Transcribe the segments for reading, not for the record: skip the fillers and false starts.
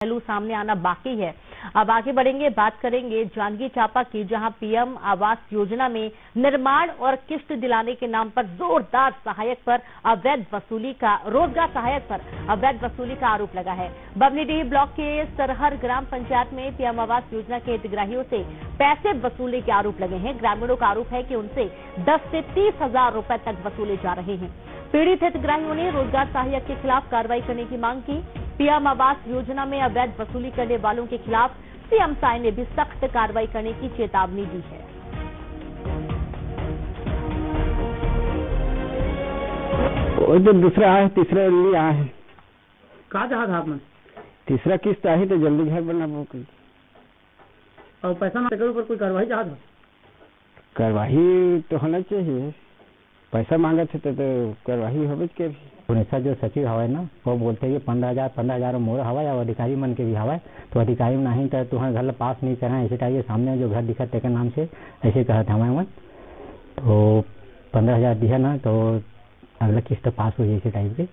पहलू सामने आना बाकी है। अब आगे बढ़ेंगे, बात करेंगे जांजगीर चांपा की, जहां पीएम आवास योजना में निर्माण और किस्त दिलाने के नाम पर जोरदार सहायक पर अवैध वसूली का रोजगार सहायक पर अवैध वसूली का आरोप लगा है। बबनीडीह ब्लॉक के सरहर ग्राम पंचायत में पीएम आवास योजना के हितग्राहियों से पैसे वसूलने के आरोप लगे हैं। ग्रामीणों का आरोप है कि उनसे 10 से 30 हजार रुपए तक वसूले जा रहे हैं। पीड़ित हितग्राहियों ने रोजगार सहायक के खिलाफ कार्रवाई करने की मांग की। पीएम आवास योजना में अवैध वसूली करने वालों के खिलाफ सीएम साय ने भी सख्त कार्रवाई करने की चेतावनी दी है। वो तो दूसरा है, तीसरा लिए आए हैं। कहा चाहा था आपने? तीसरा किस्त आई तो जल्दी घर बना वो और पैसा ना के ऊपर कोई कार्रवाई चाहा था? कार्रवाई तो होना चाहिए। पैसा मांगे थे तो कार्रवाई हो के भी। उड़ीसा जो सचिव हवा ना वो बोलते हैं कि 15,000 मोर हवा या अधिकारी मन के भी हवा तो अधिकारी नहीं तो तुम्हारे घर पास नहीं करा ऐसे टाइप सामने जो घर दिखा तेकर नाम से ऐसे कहा था हमारे मन तो 15,000 दिया ना तो अगला किस्त पास हुई ऐसे टाइप के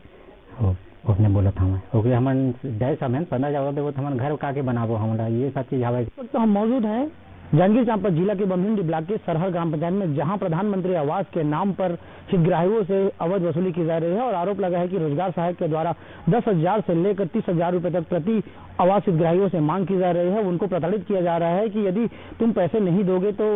उसने बोला था हमें हमारे जैसे हमें 15,000 देवो तो हमारे घर का के बनाबो हमारा ये सब चीज हवा। तो हम मौजूद हैं जांजगीर चांपा जिला के बबनीडीह ब्लॉक के सरहर ग्राम पंचायत में, जहां प्रधानमंत्री आवास के नाम पर हितग्राहियों से अवैध वसूली की जा रही है और आरोप लगा है कि रोजगार सहायक के द्वारा 10,000 से लेकर 30,000 रुपए तक प्रति आवास हितग्राहियों से मांग की जा रही है। उनको प्रताड़ित किया जा रहा है कि यदि तुम पैसे नहीं दोगे तो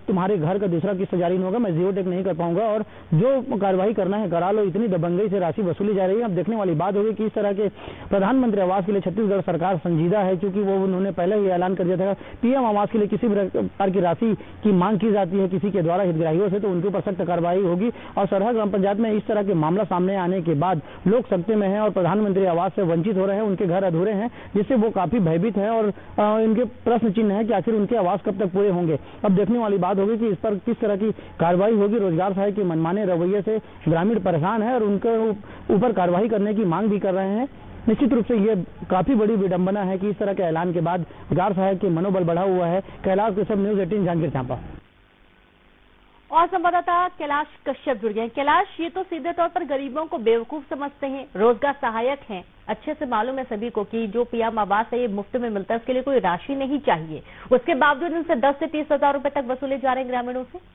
तुम्हारे घर का दूसरा किस्त जारी नहीं होगा, मैं जीरो टेक नहीं कर पाऊंगा और जो कार्रवाई करना है करा लो। इतनी दबंगई से राशि वसूली जा रही है। अब देखने वाली बात होगी कि इस तरह के प्रधानमंत्री आवास के लिए छत्तीसगढ़ सरकार संजीदा है, क्योंकि वो उन्होंने पहले ही ऐलान कर दिया था पीएम आवास के लिए किसी प्रकार की राशि की मांग की जाती है किसी के द्वारा हितग्राहियों से तो उनके ऊपर सख्त कार्रवाई होगी। और सरहर ग्राम पंचायत में इस तरह के मामला सामने आने के बाद लोग सख्ते में हैं और प्रधानमंत्री आवास से वंचित हो रहे हैं, उनके घर अधूरे हैं, जिससे वो काफी भयभीत हैं और इनके प्रश्न चिन्ह है कि आखिर उनके आवास कब तक पूरे होंगे। अब देखने वाली बात होगी कि इस पर किस तरह की कार्रवाई होगी। रोजगार सहायक के मनमाने रवैये से ग्रामीण परेशान है और उनके ऊपर कार्रवाई करने की मांग भी कर रहे हैं। निश्चित रूप से ये काफी बड़ी विडंबना है कि इस तरह के ऐलान के बाद रोजगार सहायक के मनोबल बढ़ा हुआ है। कैलाश कश्यप, न्यूज़ 18 जांजगीर चांपा। और संवाददाता कैलाश कश्यप जुड़ गए। कैलाश, ये तो सीधे तौर पर गरीबों को बेवकूफ समझते हैं, रोजगार सहायक हैं। अच्छे से मालूम है सभी को कि जो पीएम आवास है ये मुफ्त में मिलता है, उसके लिए कोई राशि नहीं चाहिए, उसके बावजूद इनसे 10 से 30 हजार रुपए तक वसूले जा रहे हैं ग्रामीणों से।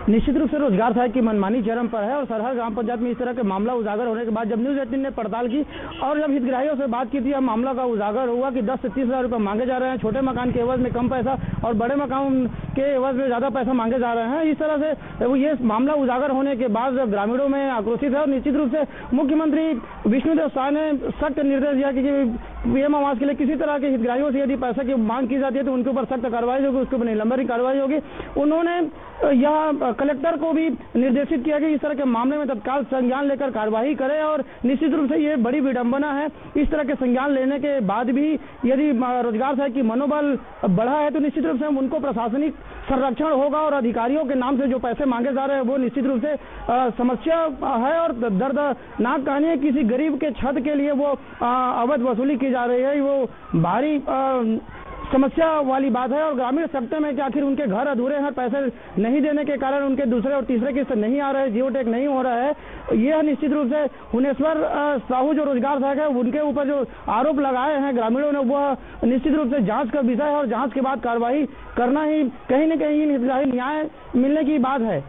निश्चित रूप से रोजगार सहायक की मनमानी चरम पर है और सरहर ग्राम पंचायत में इस तरह के मामला उजागर होने के बाद जब न्यूज़ 18 ने पड़ताल की और जब हितग्राहियों से बात की थी, अब मामला का उजागर हुआ कि 10 से 30 हजार रुपए मांगे जा रहे हैं। छोटे मकान के एवज में कम पैसा और बड़े मकान के एवज में ज्यादा पैसा मांगे जा रहे हैं। इस तरह से ये मामला उजागर होने के बाद ग्रामीणों में आक्रोशित है और निश्चित रूप से मुख्यमंत्री विष्णुदेव साय ने सख्त निर्देश दिया कि पीएम आवास के लिए किसी तरह के हितग्राहियों से यदि पैसा की मांग की जाती है तो उनके ऊपर सख्त कार्रवाई होगी, उसके ऊपर निलंबन की कार्रवाई होगी। उन्होंने यह कलेक्टर को भी निर्देशित किया कि इस तरह के मामले में तत्काल संज्ञान लेकर कार्रवाई करे और निश्चित रूप से ये बड़ी विडंबना है। इस तरह के संज्ञान लेने के बाद भी यदि रोजगार सहायक की मनोबल बढ़ा है तो निश्चित रूप से उनको प्रशासनिक संरक्षण होगा और अधिकारियों के नाम से जो पैसे मांगे जा रहे हैं वो निश्चित रूप से समस्या है और दर्दनाक कहानी है। किसी गरीब के छत के लिए वो अवैध वसूली की जा रही है, वो भारी समस्या वाली बात है और ग्रामीण सकते में कि आखिर उनके घर अधूरे हैं, पैसे नहीं देने के कारण उनके दूसरे और तीसरे किस्त नहीं आ रहे हैं, जियो टेक नहीं हो रहा है। यह निश्चित रूप से हुनेश्वर साहू जो रोजगार सहायक है उनके ऊपर जो आरोप लगाए हैं ग्रामीणों ने, वह निश्चित रूप से जांच का विषय है और जांच के बाद कार्रवाई करना ही कहीं न कहीं न्याय मिलने की बात है।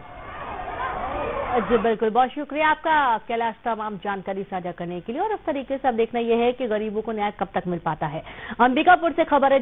जी बिल्कुल, बहुत शुक्रिया आपका कैलाश तमाम जानकारी साझा करने के लिए। और इस तरीके से अब देखना यह है कि गरीबों को न्याय कब तक मिल पाता है। अंबिकापुर से खबर है।